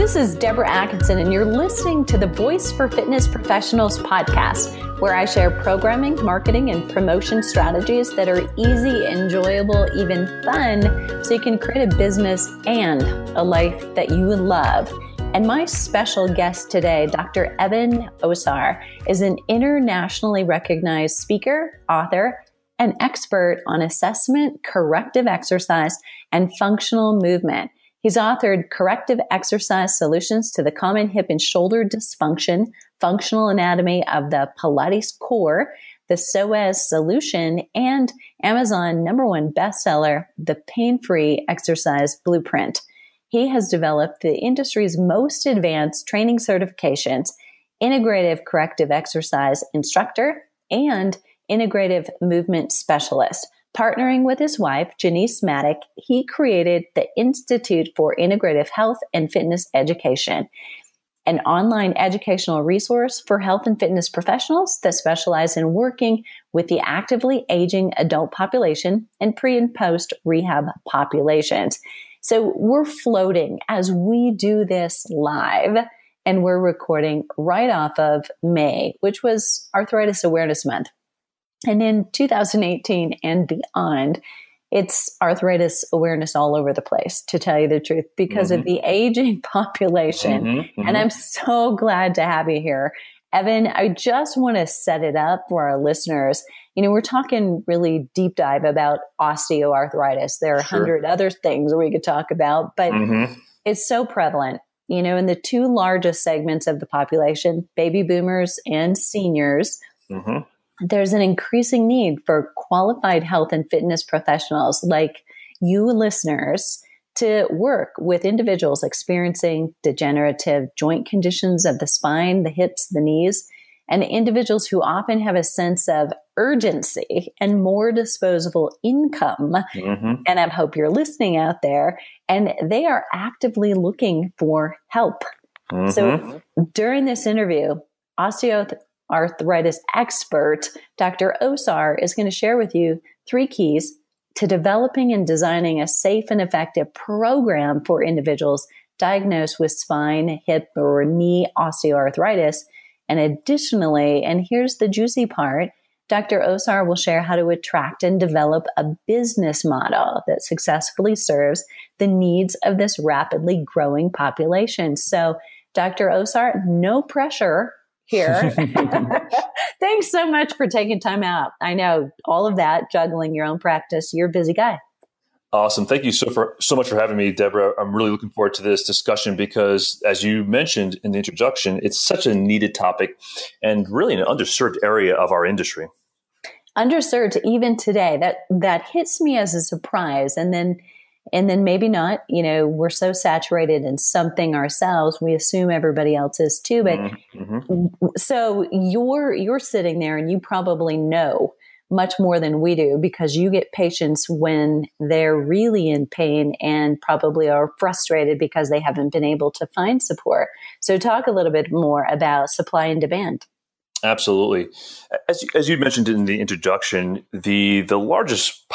This is Deborah Atkinson, and you're listening to the Voice for Fitness Professionals podcast, where I share programming, marketing, and promotion strategies that are easy, enjoyable, even fun, so you can create a business and a life that you love. And my special guest today, Dr. Evan Osar, is an internationally recognized speaker, author, and expert on assessment, corrective exercise, and functional movement. He's authored Corrective Exercise Solutions to the Common Hip and Shoulder Dysfunction, Functional Anatomy of the Pilates Core, the SOAS Solution, and Amazon #1 bestseller, The Pain-Free Exercise Blueprint. He has developed the industry's most advanced training certifications, integrative corrective exercise instructor, and integrative movement specialist. Partnering with his wife, Janice Maddock, he created the Institute for Integrative Health and Fitness Education, an online educational resource for health and fitness professionals that specialize in working with the actively aging adult population and pre and post rehab populations. So we're floating as we do this live, and we're recording right off of May, which was Arthritis Awareness Month. And in 2018 and beyond, it's arthritis awareness all over the place, to tell you the truth, because of the aging population. And I'm so glad to have you here. Evan, I just want to set it up for our listeners. You know, we're talking really deep dive about osteoarthritis. There are 100 other things we could talk about, but it's so prevalent. You know, in the two largest segments of the population, baby boomers and seniors, there's an increasing need for qualified health and fitness professionals like you listeners to work with individuals experiencing degenerative joint conditions of the spine, the hips, the knees, and individuals who often have a sense of urgency and more disposable income. And I hope you're listening out there, and they are actively looking for help. So during this interview, osteoarthritis expert Dr. Osar is going to share with you 3 keys to developing and designing a safe and effective program for individuals diagnosed with spine, hip, or knee osteoarthritis. And additionally, and here's the juicy part, Dr. Osar will share how to attract and develop a business model that successfully serves the needs of this rapidly growing population. So, Dr. Osar, no pressure here. Thanks so much for taking time out. I know all of that, juggling your own practice. You're a busy guy. Awesome. Thank you so much for having me, Deborah. I'm really looking forward to this discussion because, as you mentioned in the introduction, it's such a needed topic and really an underserved area of our industry. Underserved even today. That hits me as a surprise. And then maybe not. You know, we're so saturated in something ourselves, we assume everybody else is too. But so you're sitting there and you probably know much more than we do, because you get patients when they're really in pain and probably are frustrated because they haven't been able to find support. So talk a little bit more about supply and demand. Absolutely. As you mentioned in the introduction, the largest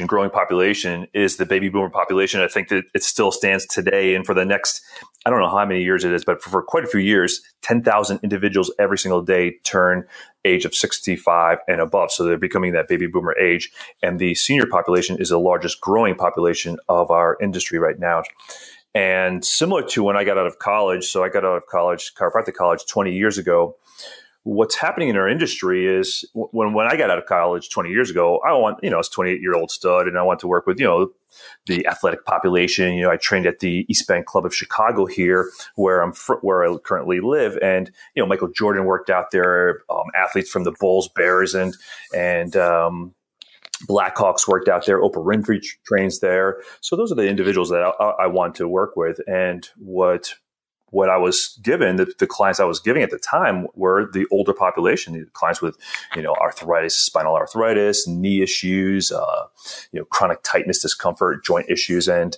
growing population is the baby boomer population. I think that it still stands today. And for the next, I don't know how many years it is, but for quite a few years, 10,000 individuals every single day turn age of 65 and above. So they're becoming that baby boomer age. And the senior population is the largest growing population of our industry right now. And similar to when I got out of college, so I got out of college, chiropractic college 20 years ago, what's happening in our industry is when I got out of college 20 years ago, I was a 28-year-old stud, and I want to work with, the athletic population. I trained at the East Bank Club of Chicago here, where I currently live. And, Michael Jordan worked out there, athletes from the Bulls, Bears, and Blackhawks worked out there. Oprah Winfrey trains there. So those are the individuals that I want to work with. And what I was given, the clients I was giving at the time were the older population, the clients with, arthritis, spinal arthritis, knee issues, chronic tightness, discomfort, joint issues. And,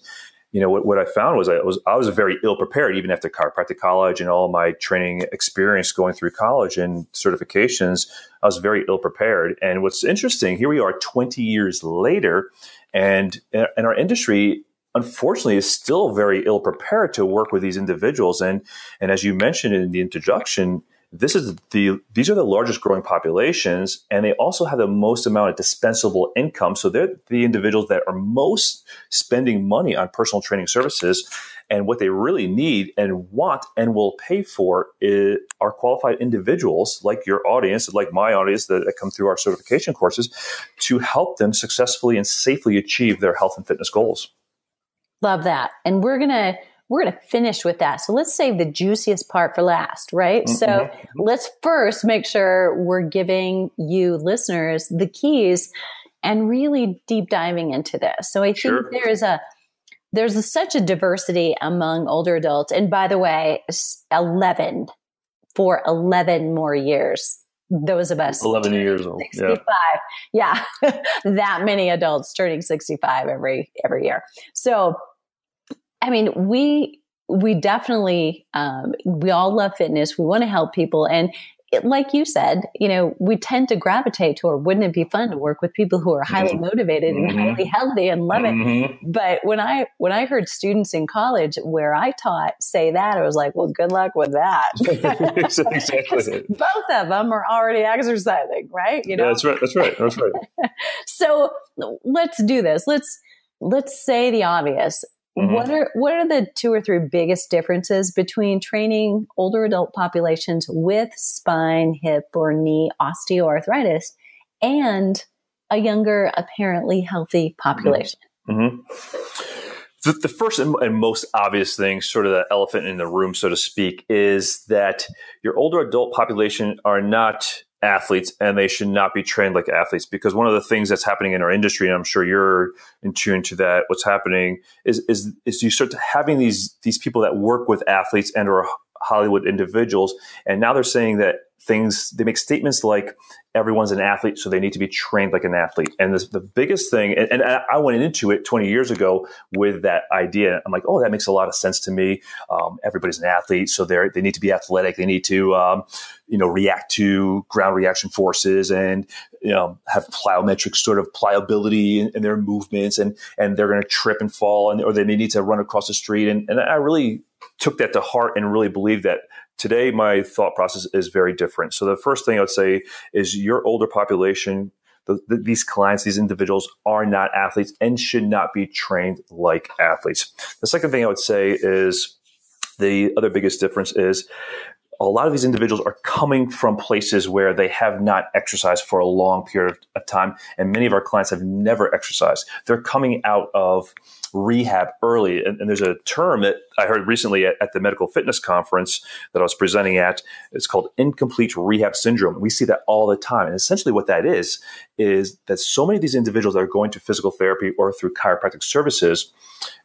what I found was I was very ill prepared, even after chiropractic college and all my training experience going through college and certifications. I was very ill prepared. And what's interesting, here we are 20 years later, and our industry unfortunately is still very ill prepared to work with these individuals. And as you mentioned in the introduction, these are the largest growing populations, and they also have the most amount of dispensable income. So they're the individuals that are most spending money on personal training services. And what they really need and want and will pay for are qualified individuals like your audience, like my audience that come through our certification courses, to help them successfully and safely achieve their health and fitness goals. Love that. And we're gonna finish with that. So let's save the juiciest part for last, right? Mm-hmm. So let's first make sure we're giving you listeners the keys and really deep diving into this. So I think there's such a diversity among older adults. And by the way, 11 more years. Those of us 11 years old, 65, yeah, that many adults turning 65 every year. So, I mean, we definitely, we all love fitness. We want to help people. And like you said, we tend to gravitate toward, wouldn't it be fun to work with people who are highly motivated and highly healthy and love it? But when I heard students in college where I taught say that, I was like, well, good luck with that. Exactly. Both of them are already exercising, right? Yeah, that's right. So let's do this. Let's say the obvious. What are the 2 or 3 biggest differences between training older adult populations with spine, hip, or knee osteoarthritis and a younger, apparently healthy population? The first and most obvious thing, sort of the elephant in the room, so to speak, is that your older adult population are not athletes, and they should not be trained like athletes, because one of the things that's happening in our industry, and I'm sure you're in tune to that, what's happening is you start having these people that work with athletes and or Hollywood individuals, and now they're saying that they make statements like everyone's an athlete, so they need to be trained like an athlete. And the biggest thing, and I went into it 20 years ago with that idea. I'm like, oh, that makes a lot of sense to me. Everybody's an athlete, so they need to be athletic. They need to, react to ground reaction forces and, have plyometric sort of pliability in their movements, and they're going to trip and fall, or they need to run across the street. And I really took that to heart and really believed that. Today, my thought process is very different. So the first thing I would say is your older population, these clients, these individuals are not athletes and should not be trained like athletes. The second thing I would say is the other biggest difference is a lot of these individuals are coming from places where they have not exercised for a long period of time. And many of our clients have never exercised. They're coming out of rehab early. And there's a term that I heard recently at the medical fitness conference that I was presenting at. It's called incomplete rehab syndrome. We see that all the time. And essentially what that is that so many of these individuals that are going to physical therapy or through chiropractic services,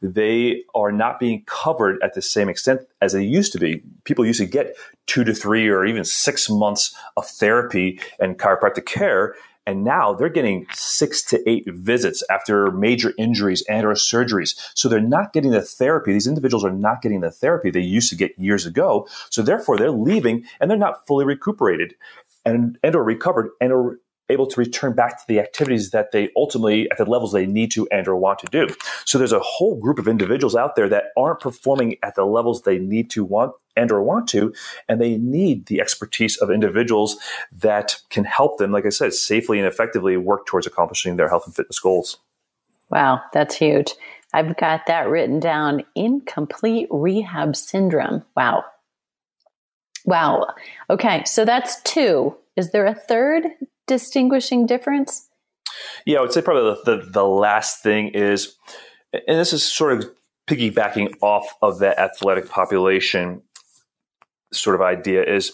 they are not being covered at the same extent as they used to be. People used to get 2 to 3 or even 6 months of therapy and chiropractic care. And now they're getting 6 to 8 visits after major injuries and or surgeries. So they're not getting the therapy. These individuals are not getting the therapy they used to get years ago. So therefore they're leaving and they're not fully recuperated and or recovered and are able to return back to the activities that they ultimately at the levels they need to and or want to do. So there's a whole group of individuals out there that aren't performing at the levels they need to want to, and they need the expertise of individuals that can help them, like I said, safely and effectively work towards accomplishing their health and fitness goals. Wow, that's huge. I've got that written down. Incomplete rehab syndrome. Wow. Okay, so that's 2. Is there a third distinguishing difference? Yeah, I would say probably the last thing is, and this is sort of piggybacking off of that athletic population sort of idea, is,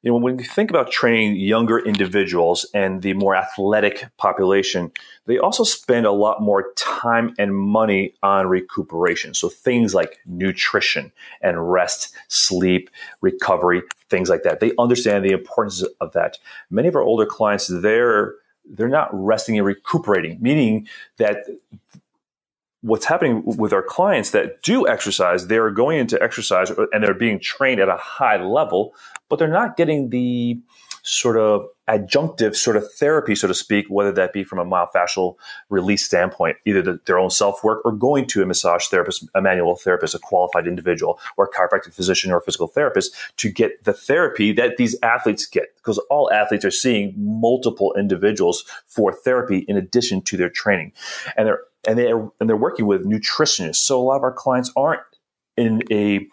when you think about training younger individuals and the more athletic population, they also spend a lot more time and money on recuperation. So things like nutrition and rest, sleep, recovery, things like that. They understand the importance of that. Many of our older clients, they're not resting and recuperating, meaning that what's happening with our clients that do exercise, they're going into exercise and they're being trained at a high level, but they're not getting the sort of adjunctive sort of therapy, so to speak, whether that be from a myofascial release standpoint, either their own self-work or going to a massage therapist, a manual therapist, a qualified individual, or a chiropractic physician or a physical therapist to get the therapy that these athletes get. Because all athletes are seeing multiple individuals for therapy in addition to their training. And they're working with nutritionists. So a lot of our clients aren't in a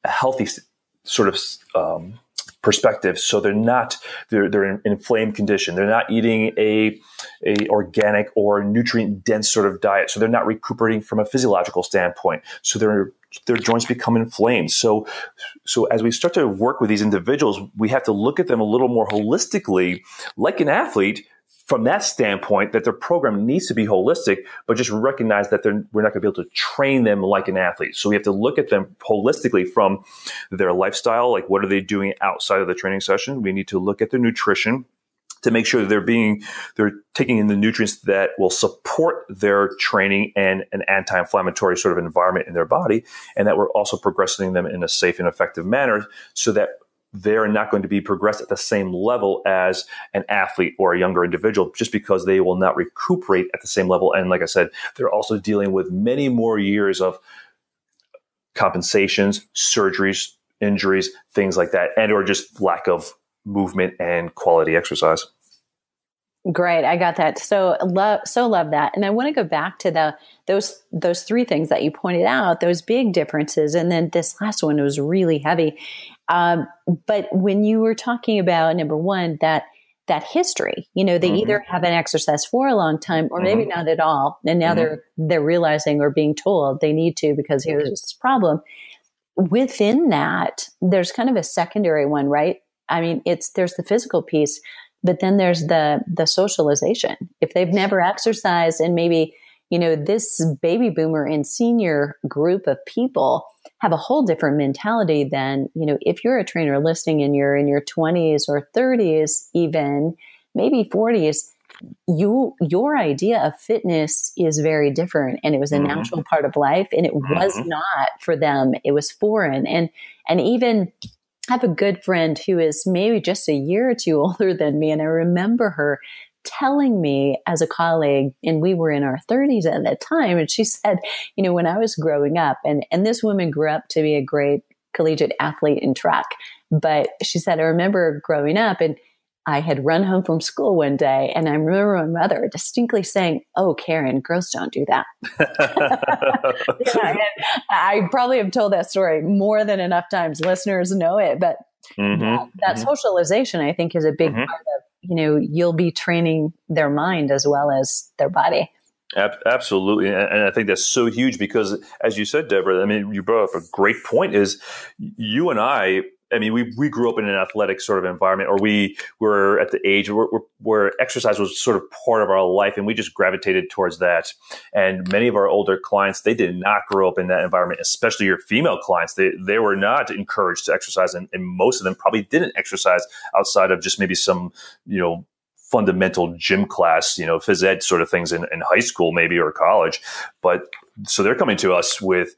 healthy sort of perspective. So they're in an inflamed condition. They're not eating a organic or nutrient dense sort of diet. So they're not recuperating from a physiological standpoint. So their joints become inflamed. So as we start to work with these individuals, we have to look at them a little more holistically, like an athlete, from that standpoint, that their program needs to be holistic, but just recognize that we're not going to be able to train them like an athlete. So we have to look at them holistically from their lifestyle, like what are they doing outside of the training session? We need to look at their nutrition to make sure that they're taking in the nutrients that will support their training and an anti-inflammatory sort of environment in their body, and that we're also progressing them in a safe and effective manner so that they're not going to be progressed at the same level as an athlete or a younger individual just because they will not recuperate at the same level. And like I said, they're also dealing with many more years of compensations, surgeries, injuries, things like that, and or just lack of movement and quality exercise. Great. I got that. So love that. And I want to go back to those three things that you pointed out, those big differences. And then this last one was really heavy. But when you were talking about, number one, that history, they either haven't exercised for a long time or maybe not at all. And now they're realizing or being told they need to because here's this problem. Within that, there's kind of a secondary one, right? I mean, there's the physical piece, but then there's the socialization. If they've never exercised and maybe, this baby boomer and senior group of people have a whole different mentality than, if you're a trainer listening and you're in your 20s or 30s, even maybe 40s, your idea of fitness is very different. And it was a natural part of life, and it was not for them. It was foreign. And even I have a good friend who is maybe just a year or two older than me. And I remember her telling me as a colleague, and we were in our 30s at that time. And she said, when I was growing up, and this woman grew up to be a great collegiate athlete in track. But she said, I remember growing up and I had run home from school one day, and I remember my mother distinctly saying, "Oh, Karen, girls don't do that." I probably have told that story more than enough times. Listeners know it, but that socialization, I think, is a big part of, you'll be training their mind as well as their body. Absolutely. And I think that's so huge because, as you said, Deborah, I mean, you brought up a great point is you and I mean, we grew up in an athletic sort of environment, or we were at the age where exercise was sort of part of our life, and we just gravitated towards that. And many of our older clients, they did not grow up in that environment, especially your female clients. They were not encouraged to exercise, and most of them probably didn't exercise outside of just maybe some, fundamental gym class, phys ed sort of things in high school maybe or college. But so they're coming to us with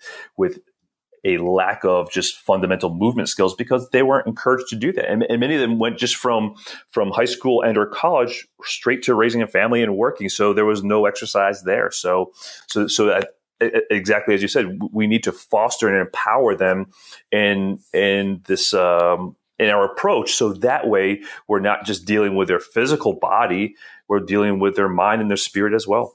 a lack of just fundamental movement skills because they weren't encouraged to do that. And many of them went just from high school and or college straight to raising a family and working. So there was no exercise there. So that, exactly as you said, we need to foster and empower them in this, in our approach. So that way we're not just dealing with their physical body, we're dealing with their mind and their spirit as well.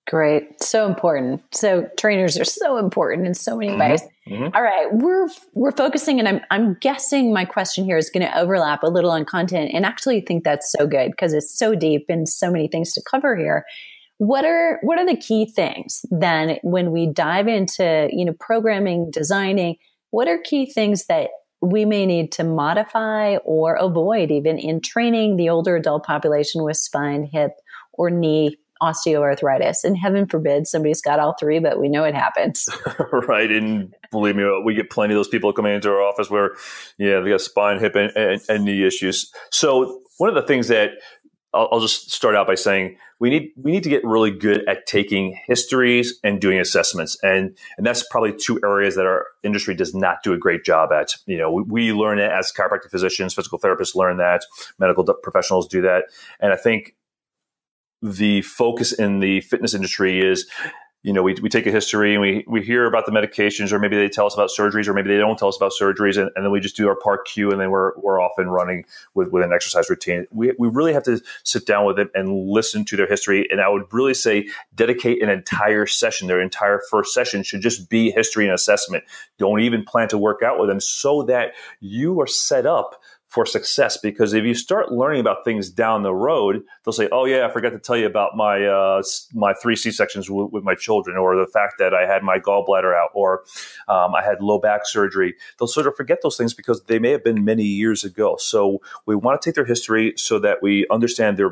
Great. So important. So trainers are so important in so many ways. All right. We're focusing, and I'm guessing my question here is going to overlap a little on content, and actually think that's so good because it's so deep and so many things to cover here. What are the key things then when we dive into, programming, designing? What are key things that we may need to modify or avoid even in training the older adult population with spine, hip, or knee osteoarthritis? And heaven forbid somebody's got all three, but we know it happens. Right. And believe me, we get plenty of those people coming into our office where, they got spine, hip, and knee issues. So one of the things that I'll just start out by saying we need to get really good at taking histories and doing assessments, and that's probably two areas that our industry does not do a great job at. We learn it as chiropractic physicians, physical therapists learn that, medical professionals do that, and I think the focus in the fitness industry is, we take a history and we hear about the medications, or maybe they tell us about surgeries, or maybe they don't tell us about surgeries, and then we just do our Part Q, and then we're off and running with an exercise routine. We really have to sit down with them and listen to their history. And I would really say dedicate an entire session. Their entire first session should just be history and assessment. Don't even plan to work out with them, so that you are set up for success. Because if you start learning about things down the road, they'll say, "Oh yeah, I forgot to tell you about my 3 C-sections with my children, or the fact that I had my gallbladder out, or I had low back surgery." They'll sort of forget those things because they may have been many years ago. So we want to take their history so that we understand their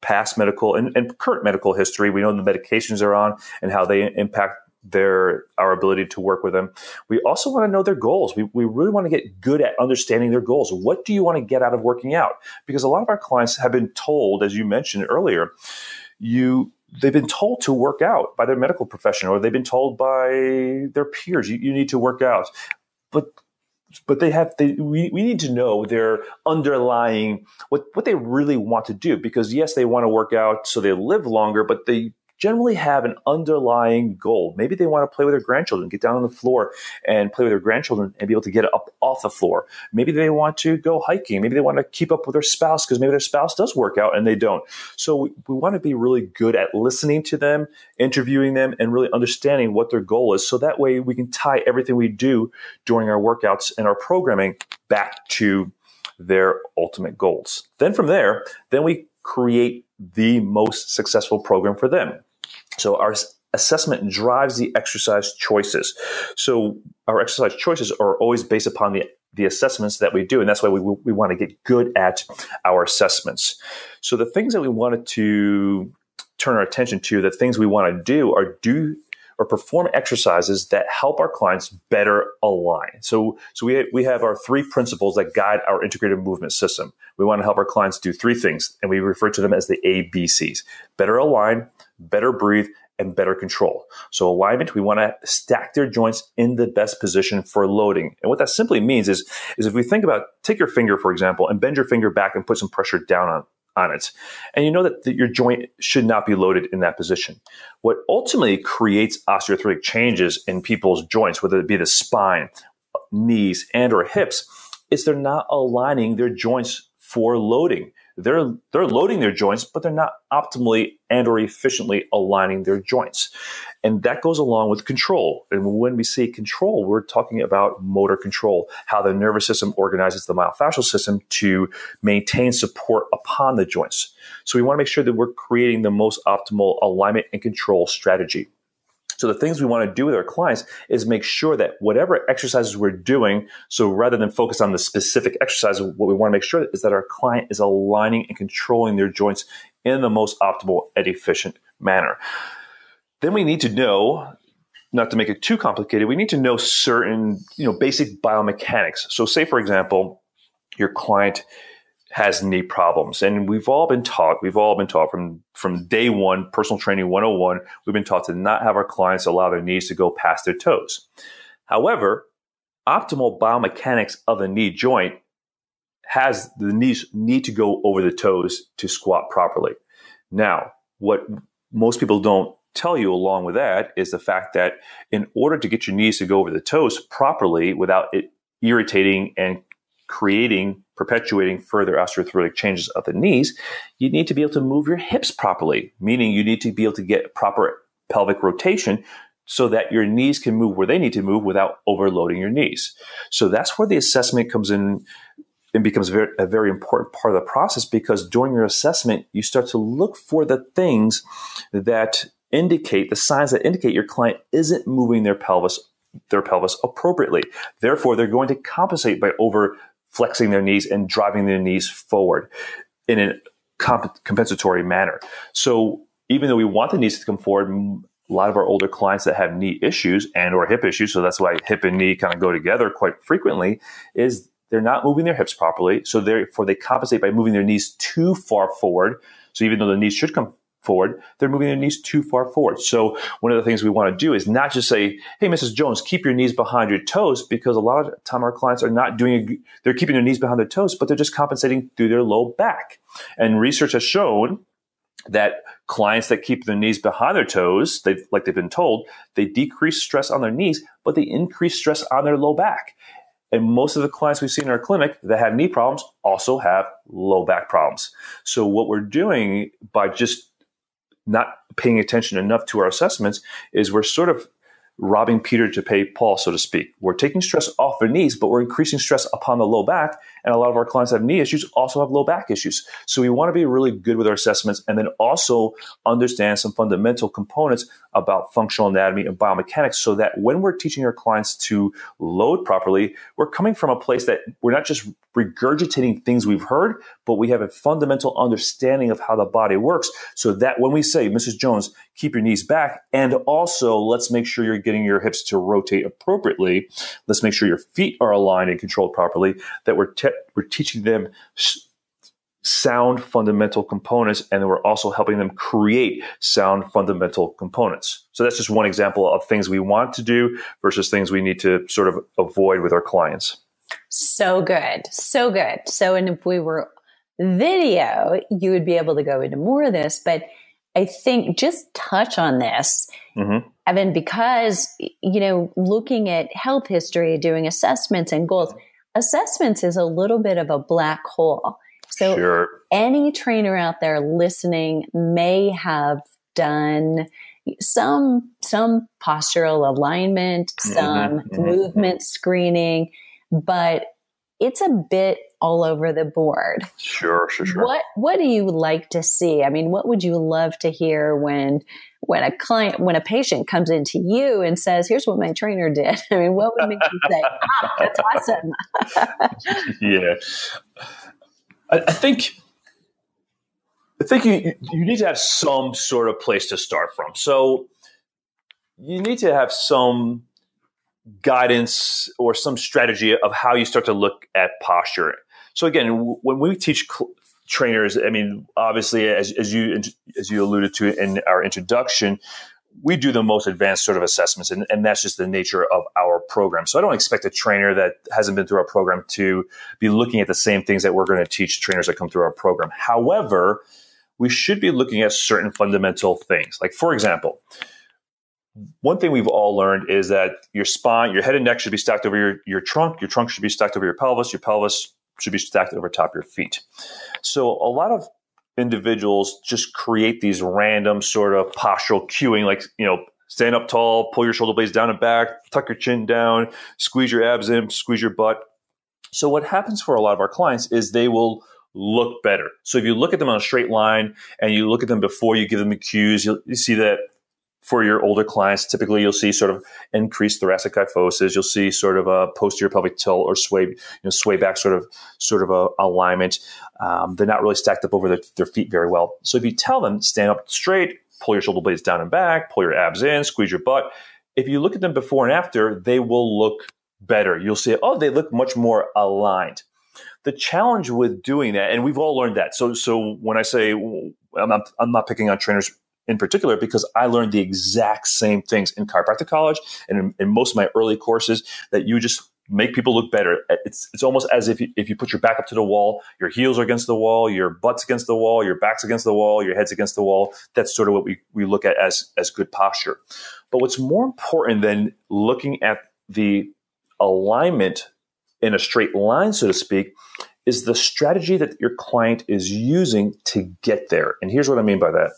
past medical and current medical history. We know the medications they're on and how they impact our ability to work with them. We also want to know their goals. We really want to get good at understanding their goals. What do you want to get out of working out? Because a lot of our clients have been told, as you mentioned earlier, they've been told to work out by their medical professional, or they've been told by their peers, you need to work out. But we need to know their underlying, what they really want to do. Because yes, they want to work out so they live longer, but they generally have an underlying goal. Maybe they want to play with their grandchildren, get down on the floor and play with their grandchildren and be able to get up off the floor. Maybe they want to go hiking. Maybe they want to keep up with their spouse because maybe their spouse does work out and they don't. So we want to be really good at listening to them, interviewing them, and really understanding what their goal is. So that way we can tie everything we do during our workouts and our programming back to their ultimate goals. Then from there, we create the most successful program for them. So our assessment drives the exercise choices. So our exercise choices are always based upon the assessments that we do. And that's why we want to get good at our assessments. So the things that we wanted to turn our attention to, the things we want to do or perform exercises that help our clients better align. So we have our 3 principles that guide our integrated movement system. We want to help our clients do 3 things, and we refer to them as the ABCs: better align, better breathe, and better control. So alignment, we want to stack their joints in the best position for loading. And what that simply means is if we think about, take your finger, for example, and bend your finger back and put some pressure down on it. And you know that your joint should not be loaded in that position. What ultimately creates osteoarthritic changes in people's joints, whether it be the spine, knees, and or hips, is they're not aligning their joints for loading. They're loading their joints, but they're not optimally and or efficiently aligning their joints. And that goes along with control. And when we say control, we're talking about motor control, how the nervous system organizes the myofascial system to maintain support upon the joints. So we want to make sure that we're creating the most optimal alignment and control strategy. So the things we want to do with our clients is make sure that whatever exercises we're doing, so rather than focus on the specific exercise, what we want to make sure is that our client is aligning and controlling their joints in the most optimal and efficient manner. Then we need to know, not to make it too complicated, we need to know certain, basic biomechanics. So say, for example, your client has knee problems. And we've all been taught from day one, personal training 101, we've been taught to not have our clients allow their knees to go past their toes. However, optimal biomechanics of the knee joint has the knees need to go over the toes to squat properly. Now, what most people don't tell you along with that is the fact that in order to get your knees to go over the toes properly without it irritating and perpetuating further osteoarthritic changes of the knees, you need to be able to move your hips properly, meaning you need to be able to get proper pelvic rotation so that your knees can move where they need to move without overloading your knees. So that's where the assessment comes in and becomes a very important part of the process, because during your assessment, you start to look for the things that indicate, the signs that indicate your client isn't moving their pelvis appropriately. Therefore, they're going to compensate by over flexing their knees and driving their knees forward in a compensatory manner. So even though we want the knees to come forward, a lot of our older clients that have knee issues and or hip issues, so that's why hip and knee kind of go together quite frequently, is they're not moving their hips properly. So therefore they compensate by moving their knees too far forward. So even though the knees should come forward, they're moving their knees too far forward. So one of the things we want to do is not just say, hey, Mrs. Jones, keep your knees behind your toes, because a lot of the time our clients are not they're keeping their knees behind their toes, but they're just compensating through their low back. And research has shown that clients that keep their knees behind their toes, like they've been told, they decrease stress on their knees, but they increase stress on their low back. And most of the clients we see in our clinic that have knee problems also have low back problems. So what we're doing by just not paying attention enough to our assessments is we're sort of robbing Peter to pay Paul, so to speak. We're taking stress off their knees, but we're increasing stress upon the low back. And a lot of our clients that have knee issues also have low back issues. So we want to be really good with our assessments and then also understand some fundamental components about functional anatomy and biomechanics, so that when we're teaching our clients to load properly, we're coming from a place that we're not just regurgitating things we've heard, but we have a fundamental understanding of how the body works, so that when we say, Mrs. Jones, keep your knees back, and also let's make sure you're getting your hips to rotate appropriately, let's make sure your feet are aligned and controlled properly, that we're teaching them sound fundamental components, and then we're also helping them create sound fundamental components. So that's just one example of things we want to do versus things we need to sort of avoid with our clients. So good. So good. So, and if we were video, you would be able to go into more of this, but I think just touch on this, Evan, because, looking at health history, doing assessments and goals, assessments is a little bit of a black hole. So sure. Any trainer out there listening may have done some postural alignment, some movement screening, but it's a bit all over the board. Sure. What do you like to see? I mean, what would you love to hear when a patient comes into you and says, here's what my trainer did? I mean, what would make you say, that's awesome? Yeah. I think you need to have some sort of place to start from. So you need to have some guidance or some strategy of how you start to look at posture. So again, when we teach trainers, I mean, obviously, as you alluded to in our introduction, we do the most advanced sort of assessments, and that's just the nature of our program. So I don't expect a trainer that hasn't been through our program to be looking at the same things that we're going to teach trainers that come through our program. However, we should be looking at certain fundamental things. Like, for example, one thing we've all learned is that your spine, your head and neck should be stacked over your trunk should be stacked over your pelvis should be stacked over top your feet. So a lot of individuals just create these random sort of postural cueing, like, stand up tall, pull your shoulder blades down and back, tuck your chin down, squeeze your abs in, squeeze your butt. So what happens for a lot of our clients is they will look better. So if you look at them on a straight line and you look at them before you give them the cues, you see that for your older clients, typically you'll see sort of increased thoracic kyphosis. You'll see sort of a posterior pelvic tilt or sway back sort of a alignment. They're not really stacked up over their feet very well. So if you tell them, stand up straight, pull your shoulder blades down and back, pull your abs in, squeeze your butt. If you look at them before and after, they will look better. You'll see, they look much more aligned. The challenge with doing that, and we've all learned that. So when I say, I'm not picking on trainers in particular, because I learned the exact same things in chiropractic college and in most of my early courses, that you just make people look better. It's almost as if you put your back up to the wall, your heels are against the wall, your butt's against the wall, your back's against the wall, your head's against the wall. That's sort of what we look at as good posture. But what's more important than looking at the alignment in a straight line, so to speak, is the strategy that your client is using to get there. And here's what I mean by that.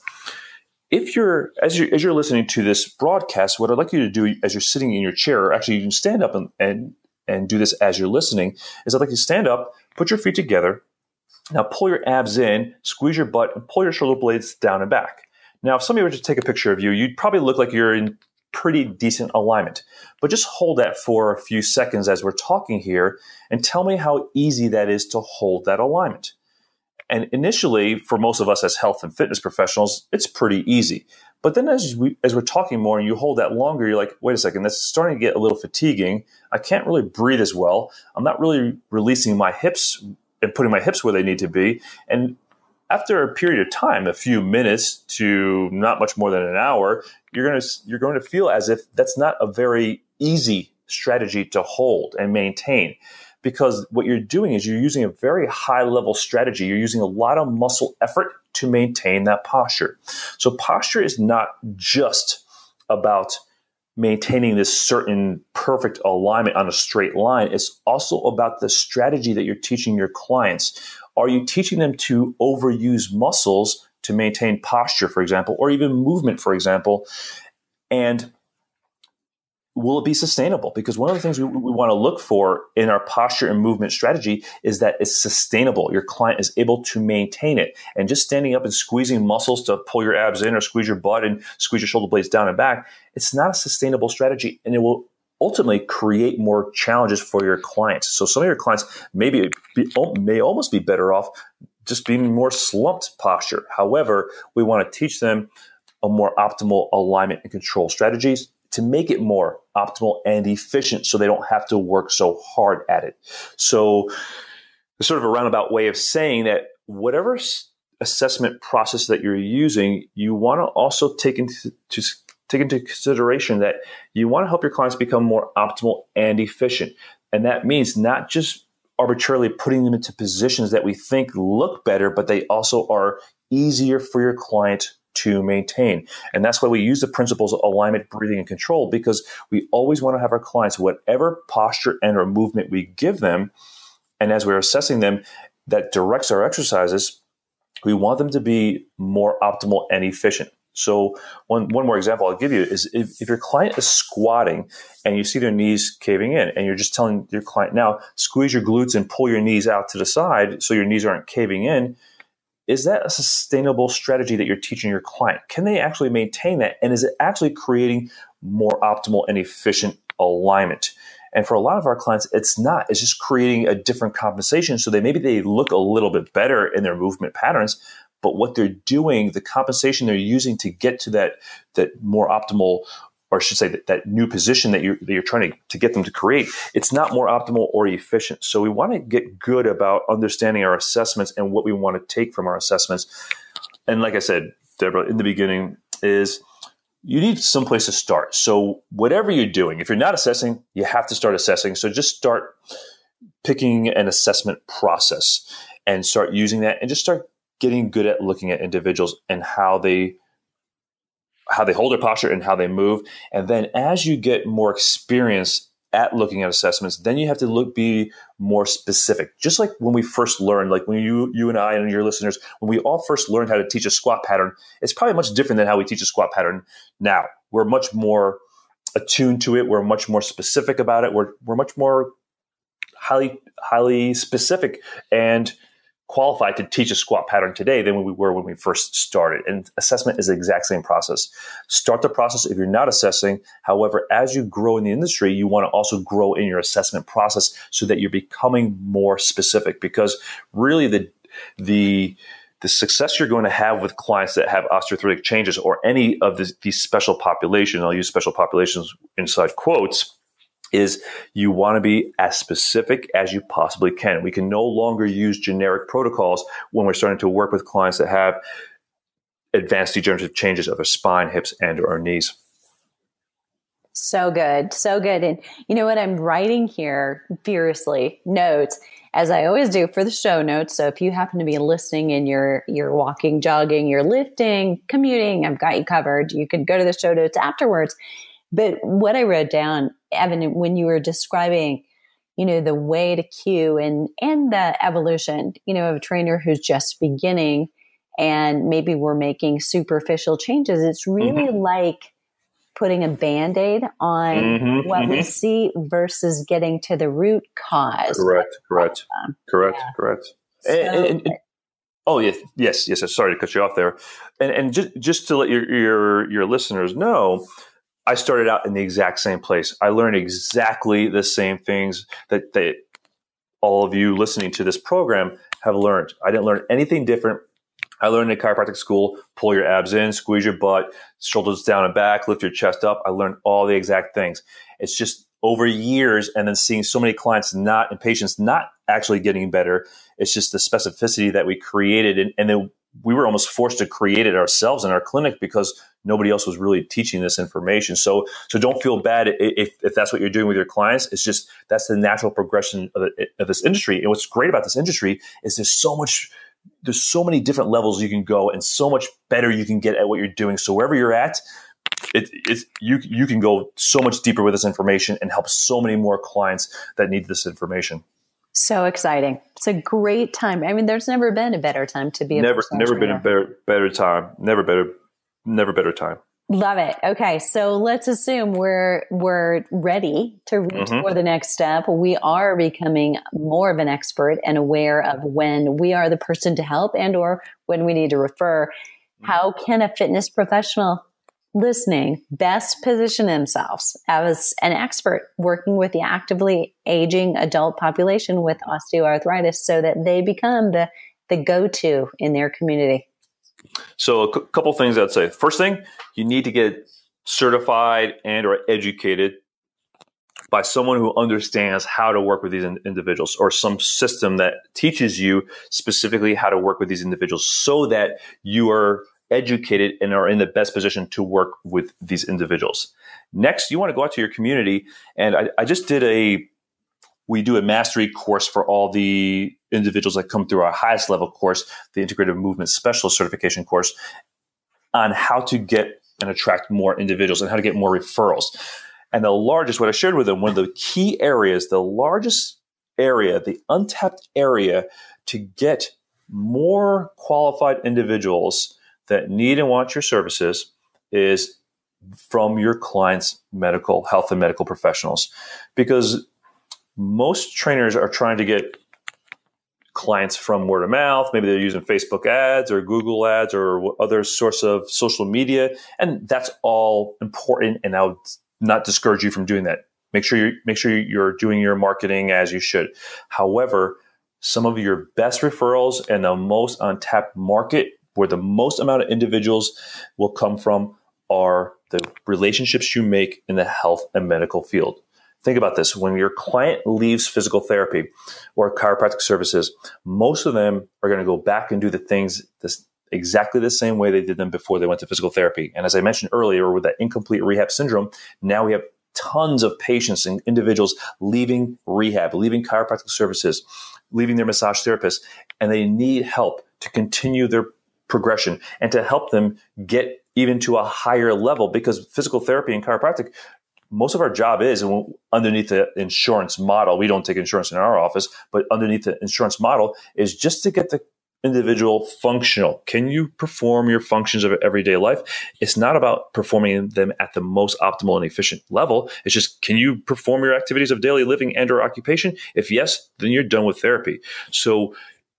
If as you're listening to this broadcast, what I'd like you to do as you're sitting in your chair, or actually you can stand up and do this as you're listening, is I'd like you to stand up, put your feet together. Now pull your abs in, squeeze your butt, and pull your shoulder blades down and back. Now, if somebody were to take a picture of you, you'd probably look like you're in pretty decent alignment. But just hold that for a few seconds as we're talking here and tell me how easy that is to hold that alignment. And initially, for most of us as health and fitness professionals, it's pretty easy. But then as we're talking more and you hold that longer, you're like, wait a second, that's starting to get a little fatiguing. I can't really breathe as well. I'm not really releasing my hips and putting my hips where they need to be. And after a period of time, a few minutes to not much more than an hour, you're going to feel as if that's not a very easy strategy to hold and maintain. Because what you're doing is you're using a very high level strategy. You're using a lot of muscle effort to maintain that posture. So posture is not just about maintaining this certain perfect alignment on a straight line. It's also about the strategy that you're teaching your clients. Are you teaching them to overuse muscles to maintain posture, for example, or even movement, for example? And will it be sustainable? Because one of the things we want to look for in our posture and movement strategy is that it's sustainable. Your client is able to maintain it. And just standing up and squeezing muscles to pull your abs in or squeeze your butt and squeeze your shoulder blades down and back, it's not a sustainable strategy. And it will ultimately create more challenges for your clients. So some of your clients may almost be better off just being more slumped posture. However, we want to teach them a more optimal alignment and control strategies to make it more optimal and efficient so they don't have to work so hard at it. So it's sort of a roundabout way of saying that whatever assessment process that you're using, you want to also take into consideration that you want to help your clients become more optimal and efficient. And that means not just arbitrarily putting them into positions that we think look better, but they also are easier for your client to maintain. And that's why we use the principles of alignment, breathing, and control, because we always want to have our clients, whatever posture and or movement we give them, and as we're assessing them, that directs our exercises, we want them to be more optimal and efficient. So one more example I'll give you is if your client is squatting and you see their knees caving in, and you're just telling your client, now squeeze your glutes and pull your knees out to the side so your knees aren't caving in, is that a sustainable strategy that you're teaching your client? Can they actually maintain that? And is it actually creating more optimal and efficient alignment? And for a lot of our clients, it's not. It's just creating a different compensation so maybe they look a little bit better in their movement patterns, but what they're doing, the compensation they're using to get to that more optimal, or I should say that new position that you're trying to get them to create, it's not more optimal or efficient. So we want to get good about understanding our assessments and what we want to take from our assessments. And like I said, Deborah, in the beginning, is you need some place to start. So whatever you're doing, if you're not assessing, you have to start assessing. So just start picking an assessment process and start using that, and just start getting good at looking at individuals and how they hold their posture and how they move. And then as you get more experience at looking at assessments, then you have to be more specific. Just like when we first learned, like when you and I and your listeners, when we all first learned how to teach a squat pattern, it's probably much different than how we teach a squat pattern now. We're much more attuned to it. We're much more specific about it. We're much more highly specific and qualified to teach a squat pattern today than we were when we first started. And assessment is the exact same process. Start the process if you're not assessing. However, as you grow in the industry, you want to also grow in your assessment process so that you're becoming more specific, because really the success you're going to have with clients that have osteoarthritic changes or any of these special populations, I'll use special populations inside quotes, is you want to be as specific as you possibly can. We can no longer use generic protocols when we're starting to work with clients that have advanced degenerative changes of their spine, hips, and or knees. So good. So good. And you know what? I'm writing here furiously notes, as I always do for the show notes. So if you happen to be listening and you're walking, jogging, you're lifting, commuting, I've got you covered. You can go to the show notes afterwards. But what I wrote down, Evan, when you were describing, the way to cue and the evolution, of a trainer who's just beginning and maybe we're making superficial changes, it's really like putting a Band-Aid on what we see versus getting to the root cause. Correct. So, oh, yes. Sorry to cut you off there. And just to let your listeners know, I started out in the exact same place. I learned exactly the same things that all of you listening to this program have learned. I didn't learn anything different. I learned in chiropractic school, pull your abs in, squeeze your butt, shoulders down and back, lift your chest up. I learned all the exact things. It's just over years and then seeing so many clients and patients not actually getting better. It's just the specificity that we created. And then we were almost forced to create it ourselves in our clinic because nobody else was really teaching this information. So don't feel bad if that's what you're doing with your clients. It's just, that's the natural progression of this industry. And what's great about this industry is there's so many different levels you can go and so much better you can get at what you're doing. So wherever you're at, you can go so much deeper with this information and help so many more clients that need this information. So exciting. It's a great time. I mean, there's never been a better time to be a personal trainer. Been a better time. Never better time. Love it. Okay. So let's assume we're ready to reach for the next step. We are becoming more of an expert and aware of when we are the person to help and or when we need to refer. How can a fitness professional listening best position themselves as an expert working with the actively aging adult population with osteoarthritis so that they become the go-to in their community? So a couple things I'd say. First thing, you need to get certified and or educated by someone who understands how to work with these individuals, or some system that teaches you specifically how to work with these individuals so that you are educated and are in the best position to work with these individuals. Next, you want to go out to your community. And I just did we do a mastery course for all the individuals that come through our highest level course, the Integrative Movement Specialist Certification course, on how to get and attract more individuals and how to get more referrals. And what I shared with them, one of the key areas, the largest area, the untapped area to get more qualified individuals that need and want your services is from your clients' medical health and medical professionals. Because most trainers are trying to get clients from word of mouth. Maybe they're using Facebook ads or Google ads or other source of social media. And that's all important. And I would not discourage you from doing that. Make sure you're doing your marketing as you should. However, some of your best referrals and the most untapped market where the most amount of individuals will come from are the relationships you make in the health and medical field. Think about this. When your client leaves physical therapy or chiropractic services, most of them are going to go back and do the things exactly the same way they did them before they went to physical therapy. And as I mentioned earlier, with that incomplete rehab syndrome, now we have tons of patients and individuals leaving rehab, leaving chiropractic services, leaving their massage therapist, and they need help to continue their progression and to help them get even to a higher level, because physical therapy and chiropractic, most of our job is underneath the insurance model. We don't take insurance in our office, but underneath the insurance model is just to get the individual functional. Can you perform your functions of everyday life? It's not about performing them at the most optimal and efficient level. It's just, can you perform your activities of daily living and or occupation? If yes, then you're done with therapy. So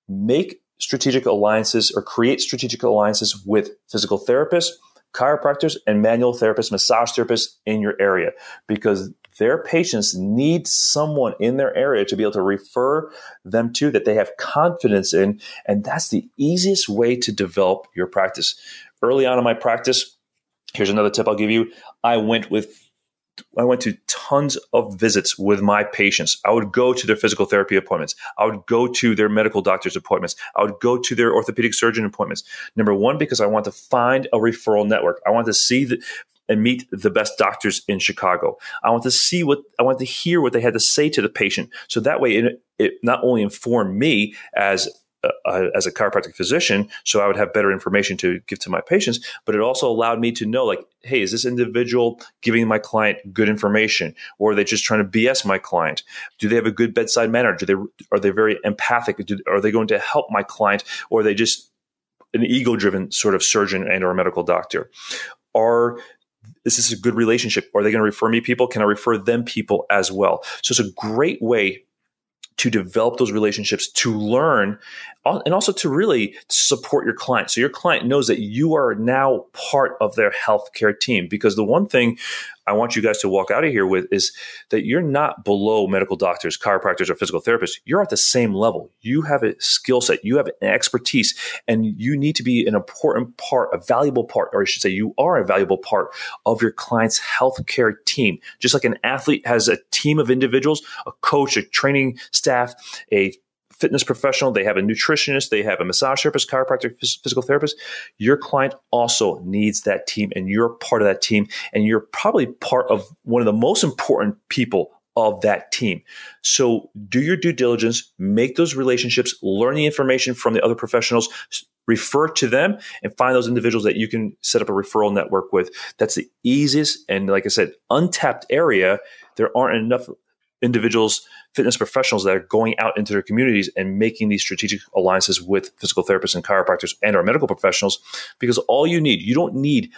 make strategic alliances or create strategic alliances with physical therapists, chiropractors, and manual therapists, massage therapists in your area, because their patients need someone in their area to be able to refer them to that they have confidence in. And that's the easiest way to develop your practice. Early on in my practice, here's another tip I'll give you. I went to tons of visits with my patients. I would go to their physical therapy appointments. I would go to their medical doctor's appointments. I would go to their orthopedic surgeon appointments. Number one, because I want to find a referral network. I want to see and meet the best doctors in Chicago. I want to hear what they had to say to the patient. So that way it not only informed me as a chiropractic physician, so I would have better information to give to my patients, but it also allowed me to know, like, hey, is this individual giving my client good information, or are they just trying to BS my client? Do they have a good bedside manner? Are they very empathic? Are they going to help my client, or are they just an ego-driven sort of surgeon and or medical doctor? Is this a good relationship? Are they going to refer me people? Can I refer them people as well? So it's a great way to develop those relationships, to learn, and also to really support your client. So your client knows that you are now part of their healthcare team. Because the one thing I want you guys to walk out of here with is that you're not below medical doctors, chiropractors, or physical therapists. You're at the same level. You have a skill set, you have an expertise, and you need to be an important part, a valuable part, or I should say you are a valuable part of your client's healthcare team. Just like an athlete has a team of individuals, a coach, a training staff, a fitness professional, they have a nutritionist, they have a massage therapist, chiropractor, physical therapist. Your client also needs that team, and you're part of that team, and you're probably part of one of the most important people of that team. So do your due diligence, make those relationships, learn the information from the other professionals, refer to them, and find those individuals that you can set up a referral network with. That's the easiest and, like I said, untapped area. There aren't enough individuals, fitness professionals that are going out into their communities and making these strategic alliances with physical therapists and chiropractors and our medical professionals, because all you don't need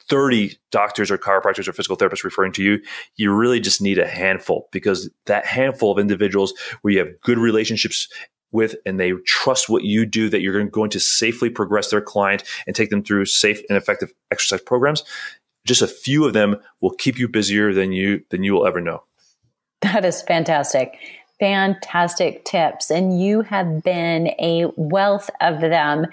30 doctors or chiropractors or physical therapists referring to you. You really just need a handful, because that handful of individuals where you have good relationships with and they trust what you do, that you're going to safely progress their client and take them through safe and effective exercise programs, just a few of them will keep you busier than you will ever know. That is fantastic. Fantastic tips. And you have been a wealth of them.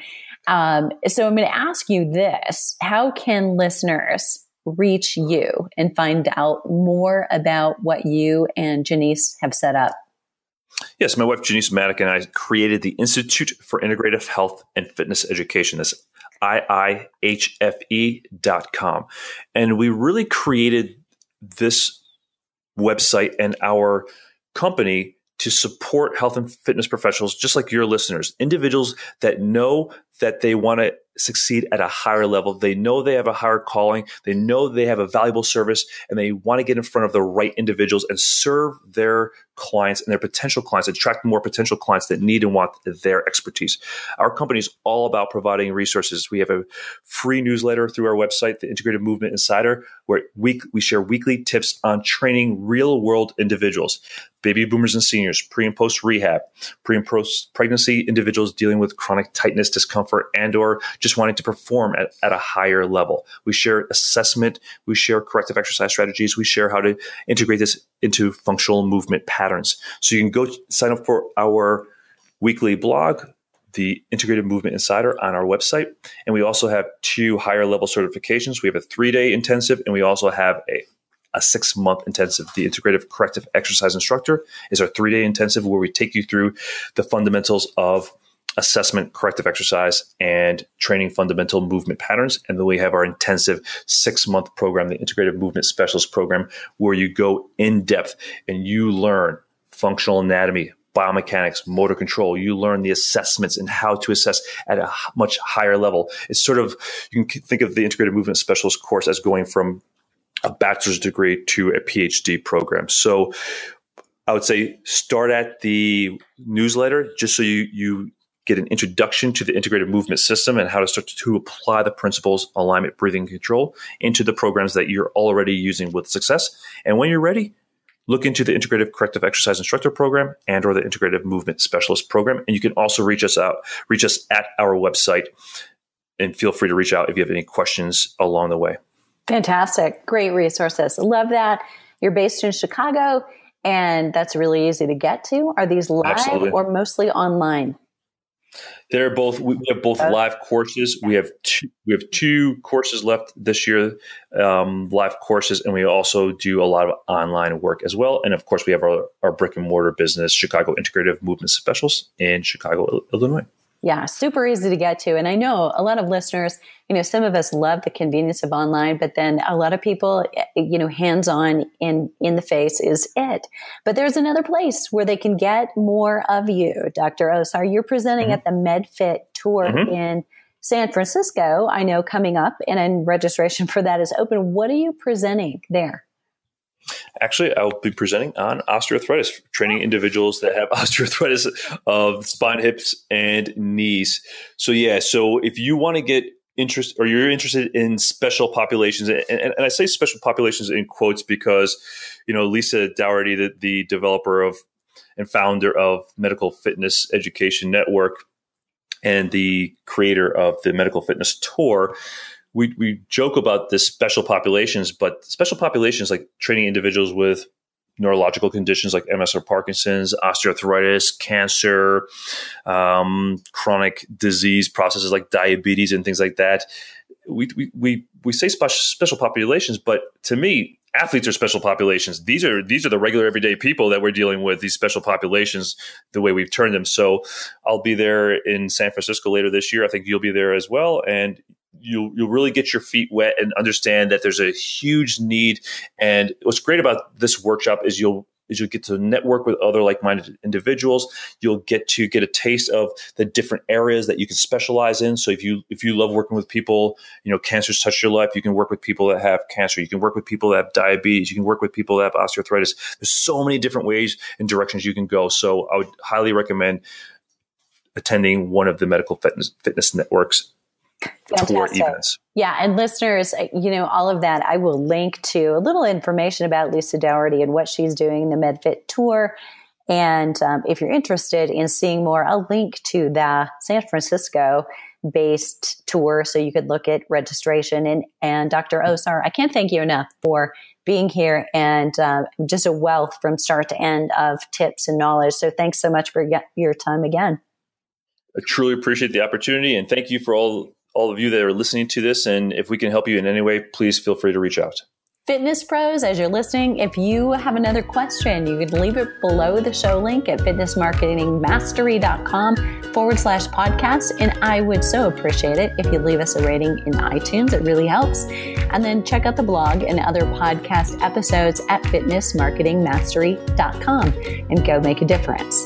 So I'm going to ask you this. How can listeners reach you and find out more about what you and Janice have set up? Yes, my wife, Janice Maddock, and I created the Institute for Integrative Health and Fitness Education. That's IIHFE.com. And we really created this website and our company to support health and fitness professionals, just like your listeners, individuals that know that they want to succeed at a higher level. They know they have a higher calling. They know they have a valuable service, and they want to get in front of the right individuals and serve their clients and their potential clients, attract more potential clients that need and want their expertise. Our company is all about providing resources. We have a free newsletter through our website, the Integrative Movement Insider, where we share weekly tips on training real-world individuals, baby boomers and seniors, pre and post rehab, pre and post pregnancy individuals dealing with chronic tightness, discomfort, and or just wanting to perform at a higher level. We share assessment. We share corrective exercise strategies. We share how to integrate this into functional movement patterns. So you can go sign up for our weekly blog, the Integrative Movement Insider, on our website. And we also have 2 higher level certifications. We have a 3-day intensive, and we also have a 6-month intensive. The Integrative Corrective Exercise Instructor is our 3-day intensive, where we take you through the fundamentals of assessment, corrective exercise, and training fundamental movement patterns. And then we have our intensive 6-month program, the Integrative Movement Specialist Program, where you go in depth and you learn functional anatomy, biomechanics, motor control. You learn the assessments and how to assess at a much higher level. It's sort of, you can think of the Integrative Movement Specialist course as going from a bachelor's degree to a PhD program. So I would say start at the newsletter just so you get an introduction to the integrated movement system and how to start to apply the principles, alignment, breathing, control into the programs that you're already using with success. And when you're ready, look into the Integrative Corrective Exercise Instructor Program and or the Integrative Movement Specialist Program. And you can also reach us at our website, and feel free to reach out if you have any questions along the way. Fantastic. Great resources. Love that. You're based in Chicago, and that's really easy to get to. Are these live Absolutely. Or mostly online? They're both. We have both live courses. We have 2 courses left this year, live courses, and we also do a lot of online work as well. And of course, we have our brick and mortar business, Chicago Integrative Movement Specialists in Chicago, Illinois. Yeah, super easy to get to. And I know a lot of listeners, some of us love the convenience of online, but then a lot of people, hands-on in the face is it. But there's another place where they can get more of you, Dr. Osar. You're presenting at the MedFit Tour in San Francisco, I know, coming up, and registration for that is open. What are you presenting there? Actually, I'll be presenting on osteoarthritis, training individuals that have osteoarthritis of spine, hips, and knees. So if you want to get interest, or you're interested in special populations, and I say special populations in quotes because, Lisa Dougherty, the developer of and founder of Medical Fitness Education Network and the creator of the Medical Fitness Tour, we joke about this special populations, but special populations like training individuals with neurological conditions like MS or Parkinson's, osteoarthritis, cancer, chronic disease processes like diabetes and things like that. We say special populations, but to me, athletes are special populations. These are the regular everyday people that we're dealing with, these special populations, the way we've turned them. So I'll be there in San Francisco later this year. I think you'll be there as well. And you'll really get your feet wet and understand that there's a huge need. And what's great about this workshop is you'll get to network with other like-minded individuals. You'll get to get a taste of the different areas that you can specialize in. So if you love working with people, cancer's touched your life, you can work with people that have cancer. You can work with people that have diabetes. You can work with people that have osteoarthritis. There's so many different ways and directions you can go. So I would highly recommend attending one of the medical fitness networks tour events. Yeah. And listeners, all of that, I will link to a little information about Lisa Dougherty and what she's doing in the MedFit tour. And if you're interested in seeing more, I'll link to the San Francisco based tour so you could look at registration. And Dr. Osar, I can't thank you enough for being here and just a wealth from start to end of tips and knowledge. So thanks so much for your time again. I truly appreciate the opportunity, and thank you for all of you that are listening to this. And if we can help you in any way, please feel free to reach out. Fitness pros, as you're listening, if you have another question, you could leave it below the show link at fitnessmarketingmastery.com/podcast. And I would so appreciate it if you leave us a rating in iTunes. It really helps. And then check out the blog and other podcast episodes at fitnessmarketingmastery.com and go make a difference.